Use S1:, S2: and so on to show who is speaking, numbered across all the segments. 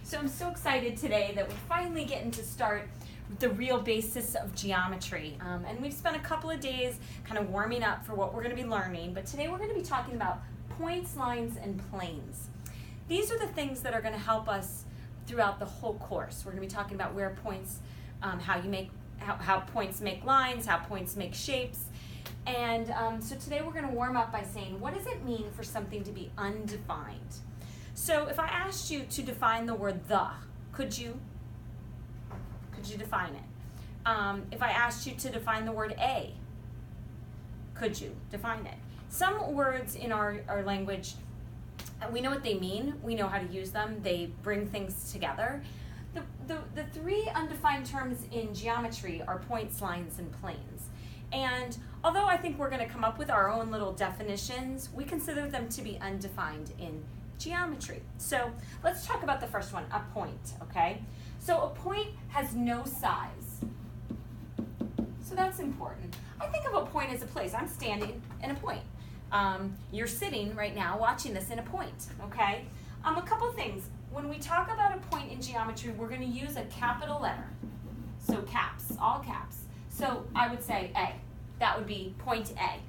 S1: So I'm so excited today that we're finally getting to start with the real basis of geometry. And we've spent a couple of days kind of warming up for what we're going to be learning, but today we're going to be talking about points, lines, and planes. These are the things that are going to help us throughout the whole course. We're going to be talking about where points, how points make lines, how points make shapes. And so today we're going to warm up by saying, what does it mean for something to be undefined? So if I asked you to define the word the, could you? Could you define it? If I asked you to define the word a, could you define it? Some words in our language, we know what they mean, we know how to use them, they bring things together. The three undefined terms in geometry are points, lines, and planes. And although I think we're going to come up with our own little definitions, we consider them to be undefined in geometry. So let's talk about the first one, a point, okay? So a point has no size. So that's important. I think of a point as a place. I'm standing in a point. You're sitting right now watching this in a point, okay? A couple things. When we talk about a point in geometry, we're going to use a capital letter. So caps, all caps. So I would say A. That would be point A.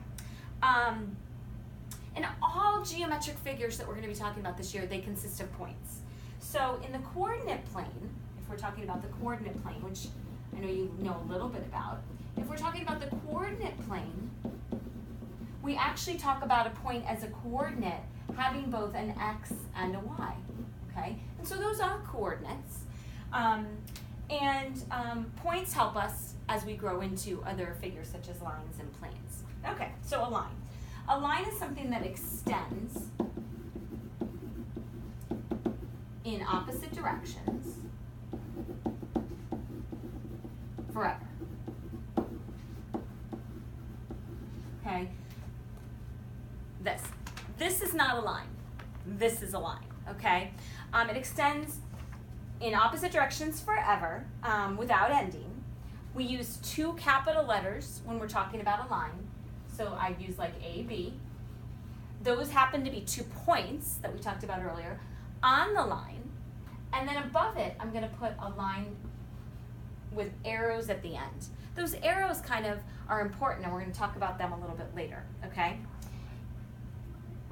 S1: And all geometric figures that we're going to be talking about this year, they consist of points. So in the coordinate plane, if we're talking about the coordinate plane, which I know you know a little bit about, if we're talking about the coordinate plane, we actually talk about a point as a coordinate having both an x and a y, okay? And so those are coordinates. Points help us as we grow into other figures such as lines and planes. Okay, so a line. A line is something that extends in opposite directions forever. Okay? This is not a line. This is a line, okay? It extends in opposite directions forever without ending. We use two capital letters when we're talking about a line. So I'd use like A, B. Those happen to be 2 points that we talked about earlier on the line. And then above it, I'm going to put a line with arrows at the end. Those arrows kind of are important, and we're going to talk about them a little bit later, okay?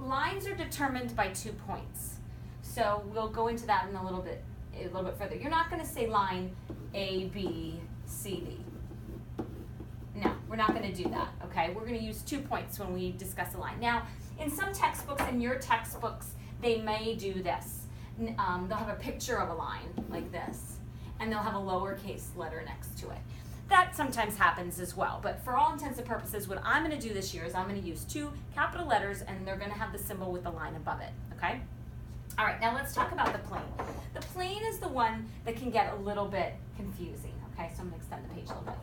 S1: Lines are determined by 2 points. So we'll go into that in a little bit further. You're not going to say line A, B, C, D. No, we're not going to do that, okay? We're going to use 2 points when we discuss a line. Now, in some textbooks, in your textbooks, they may do this. They'll have a picture of a line like this, and they'll have a lowercase letter next to it. That sometimes happens as well, but for all intents and purposes, what I'm going to do this year is I'm going to use 2 capital letters, and they're going to have the symbol with the line above it, okay? All right, now let's talk about the plane. The plane is the one that can get a little bit confusing, okay? So I'm going to extend the page a little bit.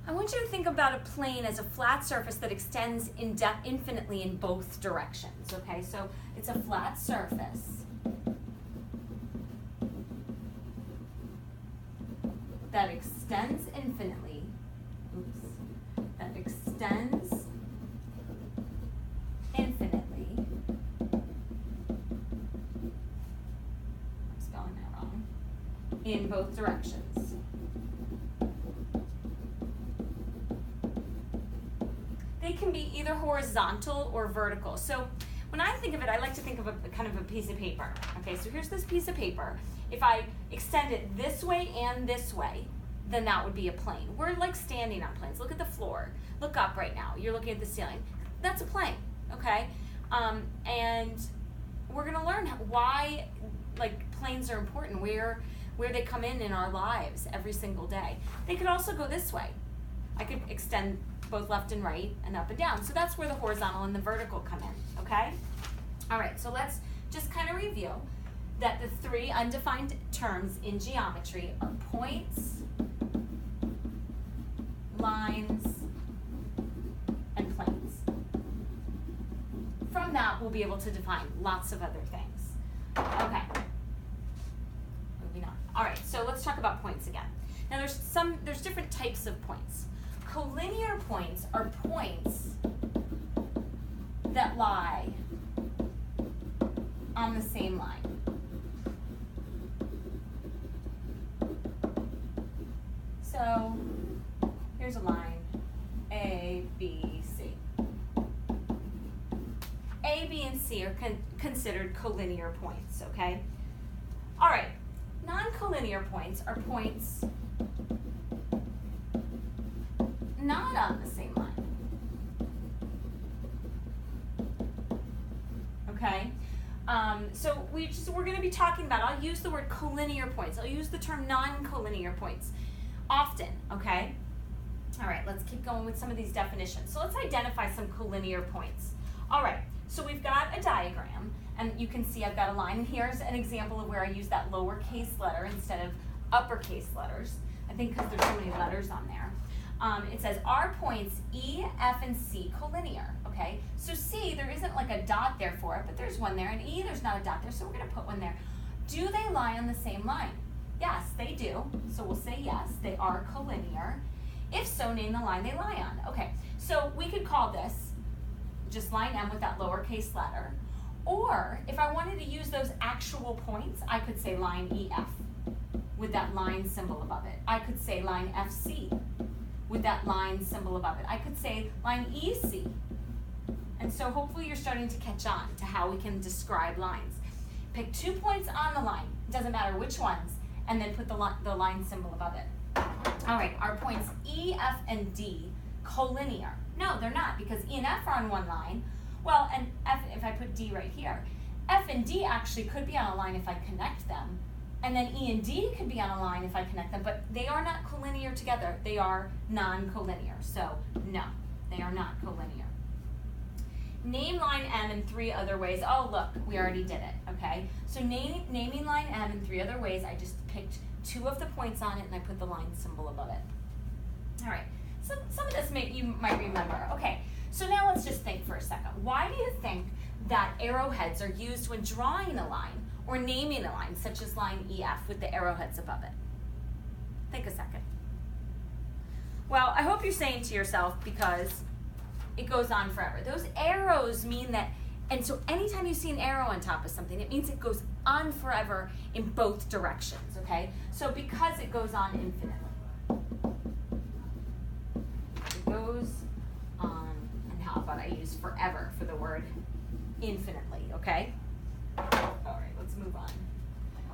S1: I want you to think about a plane as a flat surface that extends infinitely in both directions, okay? So it's a flat surface that extends infinitely, that extends infinitely, I'm spelling that wrong, in both directions. They can be either horizontal or vertical. So when I think of it, I like to think of a kind of a piece of paper. Okay, so here's this piece of paper. If I extend it this way and this way, then that would be a plane. We're like standing on planes. Look at the floor. Look up right now. You're looking at the ceiling. That's a plane, okay? And we're gonna learn why planes are important, where they come in our lives every single day. They could also go this way. I could extend both left and right and up and down. So that's where the horizontal and the vertical come in, okay? All right, so let's just kind of review that the 3 undefined terms in geometry are points, lines, and planes. From that, we'll be able to define lots of other things. Okay, moving on. All right, so let's talk about points again. Now there's different types of points. Colinear points are points that lie on the same line. So here's a line, A, B, C. A, B, and C are considered collinear points, okay? All right, non-collinear points are points not on the same line, okay? So we're going to be talking about, I'll use the word collinear points. I'll use the term non-collinear points often, okay? All right, let's keep going with some of these definitions. So let's identify some collinear points. All right, so we've got a diagram, and you can see I've got a line. And here's an example of where I use that lowercase letter instead of uppercase letters. I think because there's so many letters on there. It says, are points E, F, and C collinear? Okay, so C, there isn't like a dot there for it, but there's one there, and E, there's not a dot there, so we're going to put one there. Do they lie on the same line? Yes, they do, so we'll say yes, they are collinear. If so, name the line they lie on. Okay, so we could call this just line M with that lowercase letter, or if I wanted to use those actual points, I could say line EF with that line symbol above it. I could say line FC with that line symbol above it. I could say line EC. And so hopefully you're starting to catch on to how we can describe lines. Pick 2 points on the line, doesn't matter which ones, and then put the line symbol above it. All right, are points E, F, and D collinear? No, they're not, because E and F are on one line. Well, and F, if I put D right here, F and D actually could be on a line if I connect them, and then E and D could be on a line if I connect them, but they are not collinear together. They are non-collinear, so no, they are not collinear. Name line M in 3 other ways. Oh, look, we already did it, okay? So naming line M in 3 other ways, I just picked 2 of the points on it and I put the line symbol above it. All right, some of this you might remember. Okay, so now let's just think for a second. Why do you think that arrowheads are used when drawing a line or naming a line, such as line EF with the arrowheads above it? Think a second. Well, I hope you're saying to yourself, because it goes on forever. Those arrows mean that, and so anytime you see an arrow on top of something, it means it goes on forever in both directions, okay? So because it goes on infinitely. It goes on, and how about I use forever for the word infinitely, okay? All right, let's move on.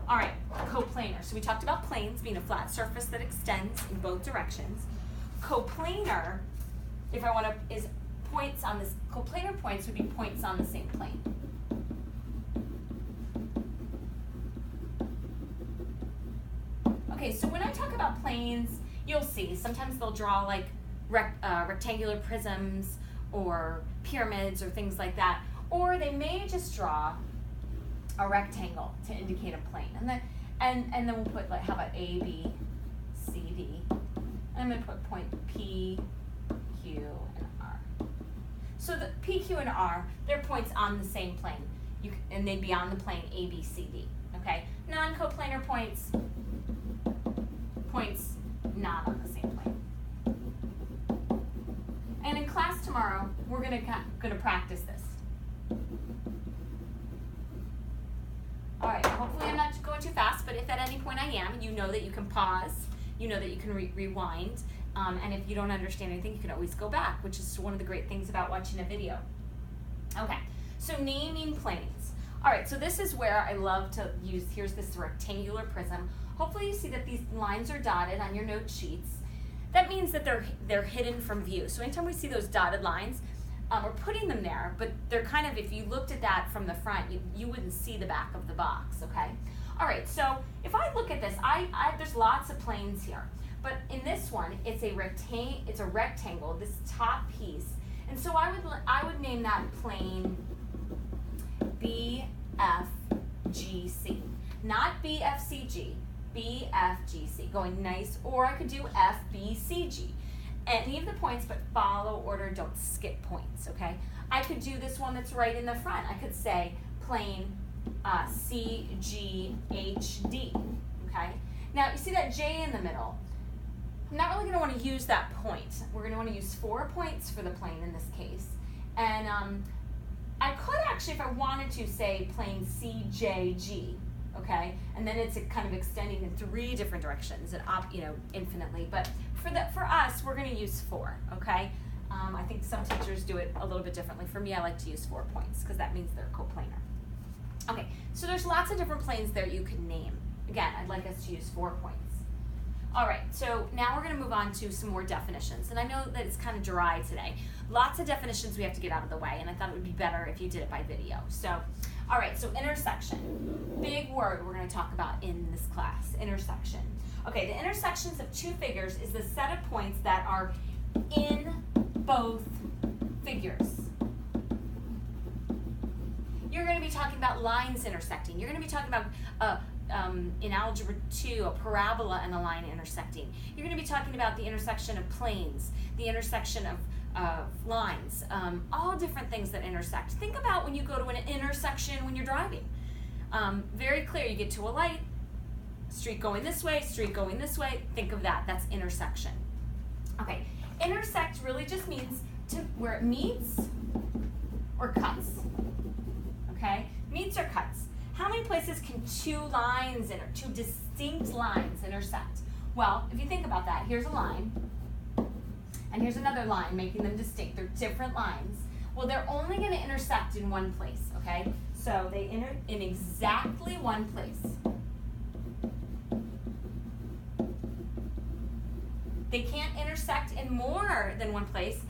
S1: All right, coplanar. So we talked about planes being a flat surface that extends in both directions. Coplanar, if I want to, is points on this, coplanar points would be points on the same plane. Okay, so when I talk about planes, you'll see sometimes they'll draw like rectangular prisms or pyramids or things like that, or they may just draw a rectangle to indicate a plane, and then we'll put, like, how about A, B, C, D, and I'm going to put point P, Q, and R. So the P, Q, and R, they're points on the same plane, and they'd be on the plane A, B, C, D. Okay, non-coplanar points, points not on the same plane. And in class tomorrow, we're going to practice this. All right, hopefully I'm not going too fast, but if at any point I am, you know that you can pause, you know that you can rewind, and if you don't understand anything, you can always go back, which is one of the great things about watching a video. Okay, so naming planes. All right, so this is where I love to use, here's this rectangular prism. Hopefully you see that these lines are dotted on your note sheets. That means that they're hidden from view. So anytime we see those dotted lines, we're putting them there, but they're kind of, if you looked at that from the front, you wouldn't see the back of the box, okay? All right, so if I look at this, there's lots of planes here, but in this one, it's a rectangle, this top piece, and so I would name that plane BFGC, not BFCG, BFGC, going nice, or I could do FBCG. Any of the points, but follow order, don't skip points, okay? I could do this one that's right in the front. I could say plane CGHD, okay? Now, you see that J in the middle. I'm not really going to want to use that point. We're going to want to use 4 points for the plane in this case. And I could actually, if I wanted to, say plane CJG, okay? And and then it's kind of extending in 3 different directions, and infinitely. But for us, we're going to use 4. Okay. I think some teachers do it a little bit differently. For me, I like to use 4 points because that means they're coplanar. Okay, so there's lots of different planes there you could name. Again, I'd like us to use 4 points. All right, so now we're going to move on to some more definitions. And I know that it's kind of dry today. Lots of definitions we have to get out of the way, and I thought it would be better if you did it by video. So, all right, so intersection. Big word we're going to talk about in this class, intersection. Okay, the intersections of 2 figures is the set of points that are in both figures. You're going to be talking about lines intersecting. You're going to be talking about, in Algebra 2, a parabola and a line intersecting. You're going to be talking about the intersection of planes, the intersection of lines, all different things that intersect. Think about when you go to an intersection when you're driving. Very clear, you get to a light, street going this way, street going this way. Think of that. That's intersection. Okay, intersect really just means where it meets or cuts. Okay, meets or cuts. How many places can 2 distinct lines intersect? Well, if you think about that, here's a line, and here's another line, making them distinct. They're different lines. Well, they're only going to intersect in one place, okay? So they enter in exactly one place. They can't intersect in more than one place,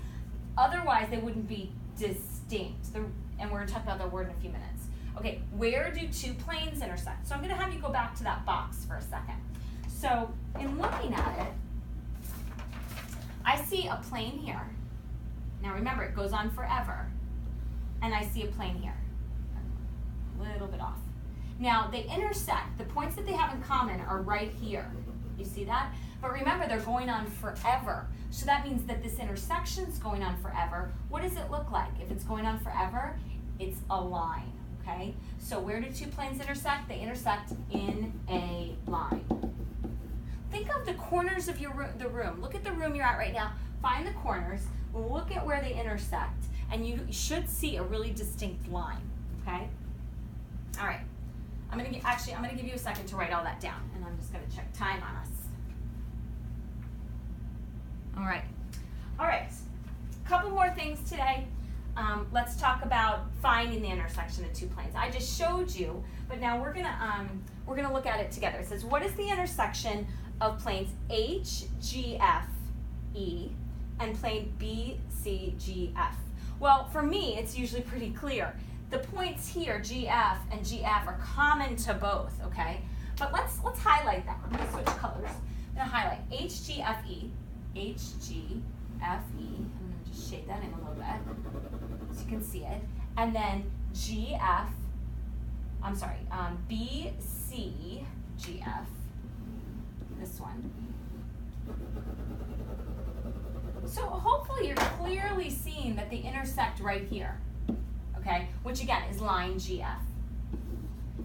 S1: otherwise they wouldn't be distinct. And we're going to talk about that word in a few minutes. Okay, where do 2 planes intersect? So I'm going to have you go back to that box for a second. So in looking at it, I see a plane here. Now remember, it goes on forever. And I see a plane here. A little bit off. Now they intersect. The points that they have in common are right here. You see that? But remember, they're going on forever. So that means that this intersection's going on forever. What does it look like? If it's going on forever, it's a line, okay? So where do 2 planes intersect? They intersect in a line. Think of the corners of the room. Look at the room you're at right now. Find the corners, look at where they intersect, and you should see a really distinct line, okay? All right. I'm going to give you a second to write all that down, and I'm just going to check time on us. All right. All right. A couple more things today. Let's talk about finding the intersection of 2 planes. I just showed you, but now we're gonna look at it together. It says, what is the intersection of planes H, G, F, E, and plane B, C, G, F? Well, for me, it's usually pretty clear. The points here, GF and GF, are common to both, okay? But let's highlight that. I'm gonna switch colors. I'm gonna highlight H, G, F, E, H, G, F, E. I'm gonna just shade that in a little bit so you can see it. And then GF, B, C, GF, this one. So hopefully you're clearly seeing that they intersect right here. Okay, which again is line GF.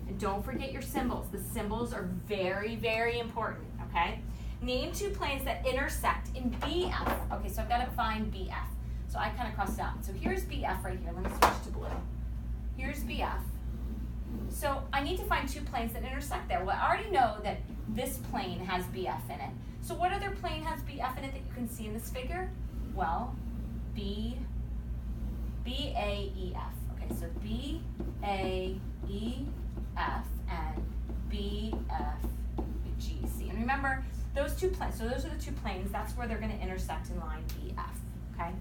S1: And don't forget your symbols. The symbols are very, very important, okay? Name 2 planes that intersect in BF. Okay, so I've got to find BF. So I kind of crossed it out. So here's BF right here. Let me switch to blue. Here's BF. So I need to find 2 planes that intersect there. Well, I already know that this plane has BF in it. So what other plane has BF in it that you can see in this figure? Well, BAEF. Okay, so BAEF and BFGC. And remember, those 2 planes, so those are the 2 planes, that's where they're going to intersect in line BF, okay?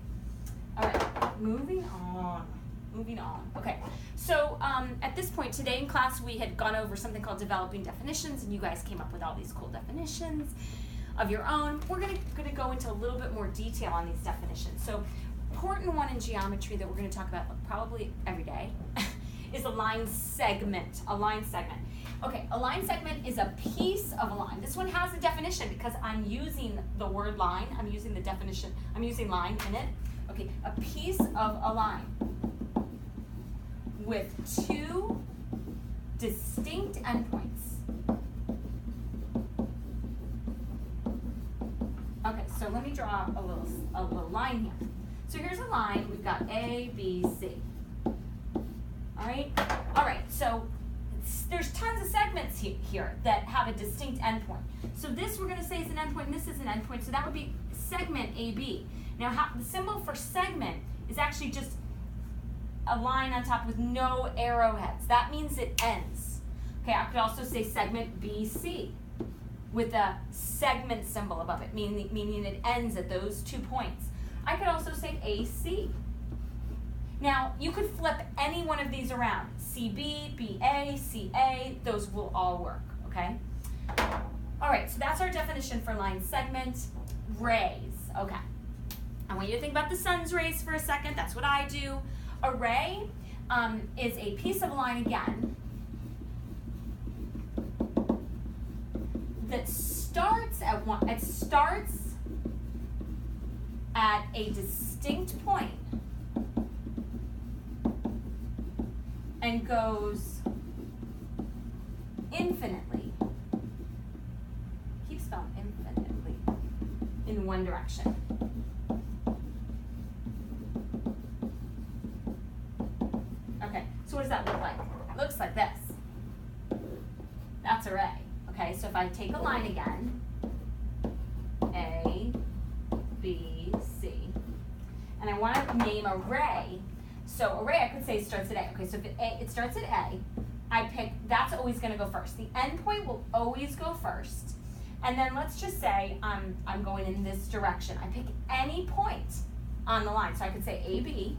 S1: All right, moving on. Okay, so at this point today in class, we had gone over something called developing definitions, and you guys came up with all these cool definitions of your own. We're going to go into a little bit more detail on these definitions. So, important one in geometry that we're going to talk about probably every day is a line segment. A line segment. Okay, a line segment is a piece of a line. This one has a definition because I'm using the word line. I'm using the definition. I'm using line in it. Okay, a piece of a line with 2 distinct endpoints. Okay, so let me draw a little line here. So here's a line. We've got A, B, C. All right, so there's tons of segments here that have a distinct endpoint. So this we're going to say is an endpoint, and this is an endpoint, so that would be segment AB. Now the symbol for segment is actually just a line on top with no arrowheads. That means it ends. Okay, I could also say segment BC with a segment symbol above it, meaning it ends at those 2 points. I could also say AC. Now, you could flip any one of these around. CB, BA, CA, those will all work, okay? All right, so that's our definition for line segment. Rays, okay. I want you to think about the sun's rays for a second. That's what I do. A ray is a piece of line again that starts at a distinct point and goes infinitely, keep spelling infinitely, in one direction. Okay, so what does that look like? It looks like this. That's a ray. Okay, so if I take a line again, A, B, C, and I want to name a ray. So array, I could say starts at A. Okay, so if it starts at A, I pick, that's always going to go first. The endpoint will always go first. And then let's just say I'm going in this direction. I pick any point on the line. So I could say AB,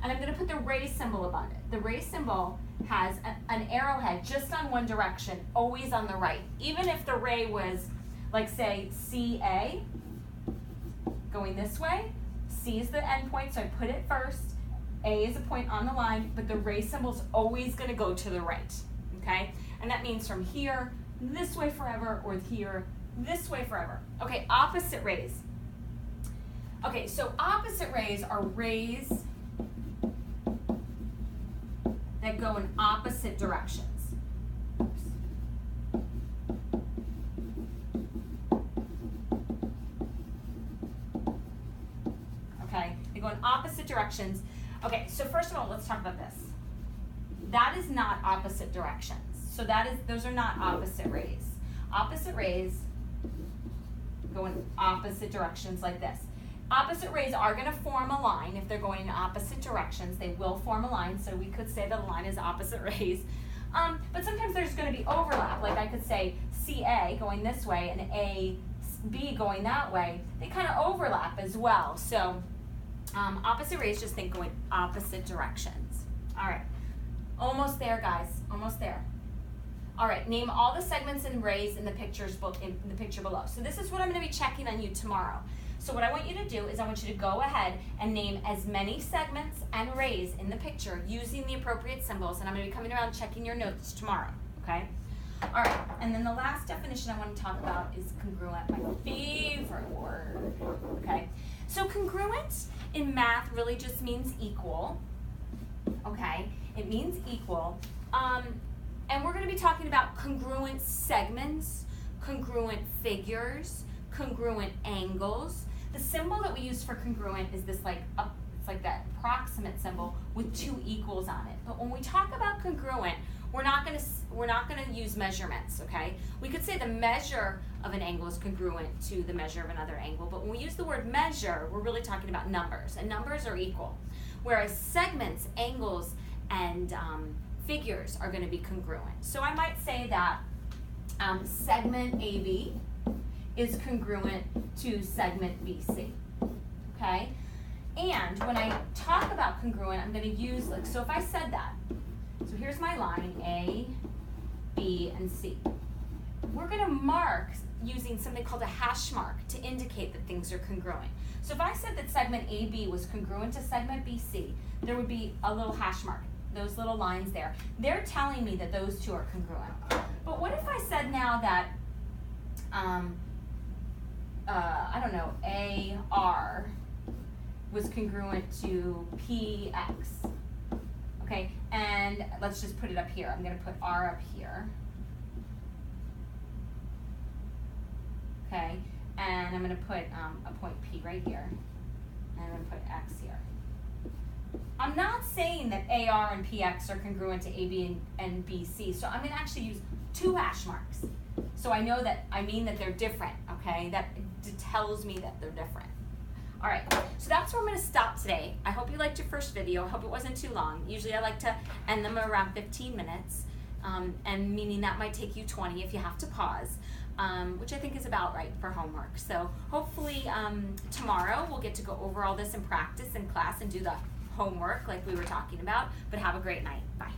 S1: and I'm going to put the ray symbol above it. The ray symbol has an arrowhead just on one direction, always on the right. Even if the ray was, like say, CA, going this way, C is the endpoint, so I put it first. A is a point on the line, but the ray symbol is always going to go to the right, okay? And that means from here, this way forever, or here, this way forever. Okay, opposite rays. Okay, so opposite rays are rays that go in opposite directions. Okay, they go in opposite directions. Okay, so first of all, let's talk about this. That is not opposite directions. So those are not opposite rays. Opposite rays go in opposite directions like this. Opposite rays are going to form a line. If they're going in opposite directions, they will form a line. So we could say that a line is opposite rays. But sometimes there's going to be overlap. Like I could say CA going this way and AB going that way. They kind of overlap as well. So opposite rays, just think going opposite directions. All right. Almost there, guys. Almost there. All right. Name all the segments and rays in the picture below. So this is what I'm going to be checking on you tomorrow. So what I want you to do is I want you to go ahead and name as many segments and rays in the picture using the appropriate symbols, and I'm going to be coming around checking your notes tomorrow, okay? All right, and then the last definition I want to talk about is congruent, my favorite word, okay? So congruent in math really just means equal, okay? It means equal, and we're going to be talking about congruent segments, congruent figures, congruent angles. The symbol that we use for congruent is this it's like that approximate symbol with 2 equals on it. But when we talk about congruent, we're not going to use measurements, okay? We could say the measure of an angle is congruent to the measure of another angle, but when we use the word measure, we're really talking about numbers, and numbers are equal. Whereas segments, angles, and figures are going to be congruent. So I might say that segment AB is congruent to segment BC, okay? And when I talk about congruent, I'm going to use, so if I said that, so here's my line, A, B, and C. We're going to mark using something called a hash mark to indicate that things are congruent. So if I said that segment AB was congruent to segment BC, there would be a little hash mark, those little lines there. They're telling me that those two are congruent. But what if I said now that I don't know, AR was congruent to PX. Okay, and let's just put it up here. I'm going to put R up here. Okay, and I'm going to put a point P right here. And I'm going to put X here. I'm not saying that AR and PX are congruent to AB and BC, so I'm going to actually use 2 hash marks. So I know that I mean that they're different, okay? That tells me that they're different. All right, so that's where I'm going to stop today. I hope you liked your first video. I hope it wasn't too long. Usually I like to end them around 15 minutes, and meaning that might take you 20 if you have to pause, which I think is about right for homework. So hopefully tomorrow we'll get to go over all this in practice in class and do the homework like we were talking about, but have a great night. Bye.